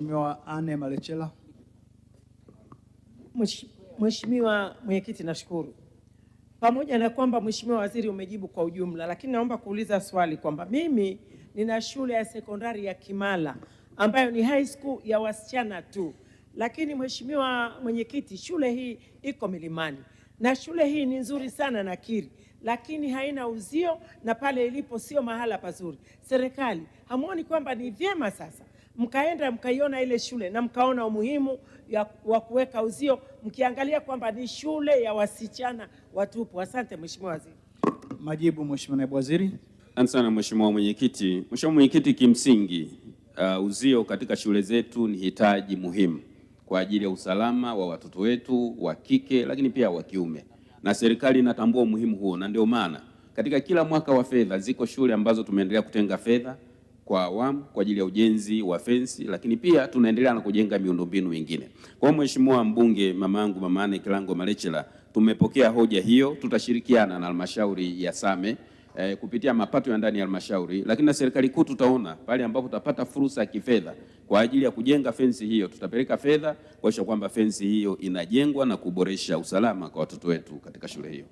Mheshimiwa Anne Malechela. Mheshimiwa Mwenyekiti, nashukuru. Pamoja na kwamba Mheshimiwa Waziri umejibu kwa ujumla, lakini naomba kuuliza swali kwamba mimi nina shule ya sekondari ya Kimala ambayo ni high school ya wasichana tu. Lakini Mheshimiwa Mwenyekiti, shule hii iko milimani na shule hii ni nzuri sana nakiri, lakini haina uzio na pale ilipo sio mahala pazuri. Serikali, hamuoni kwamba ni vyema sasa mkaenda mkaiona ile shule na mkaona umuhimu wa kuweka uzio, mkiangalia kwamba ni shule ya wasichana watupu? Asante Mheshimiwa Waziri. Majibu Mheshimiwa Naibu Waziri. Asante sana Mheshimiwa Mwenyekiti. Mheshimiwa Mwenyekiti, kimsingi uzio katika shule zetu ni hitaji muhimu kwa ajili ya usalama wa watoto wetu wa kike lakini pia wa kiume, na serikali inatambua umuhimu huo, na ndio maana katika kila mwaka wa fedha ziko shule ambazo tumeendelea kutenga fedha kwa awamu kwa ajili ya ujenzi wa fensi, lakini pia tunaendelea na kujenga miundombinu mingine. Kwa Mheshimiwa mbunge mama Anne Kilango Malechela, tumepokea hoja hiyo, tutashirikiana na halmashauri ya Same kupitia mapato ya ndani ya halmashauri, lakini na serikali kuu tutaona pale ambapo tutapata fursa ya kifedha kwa ajili ya kujenga fensi hiyo, tutapeleka fedha kuhakikisha kwamba fensi hiyo inajengwa na kuboresha usalama kwa watoto wetu katika shule hiyo.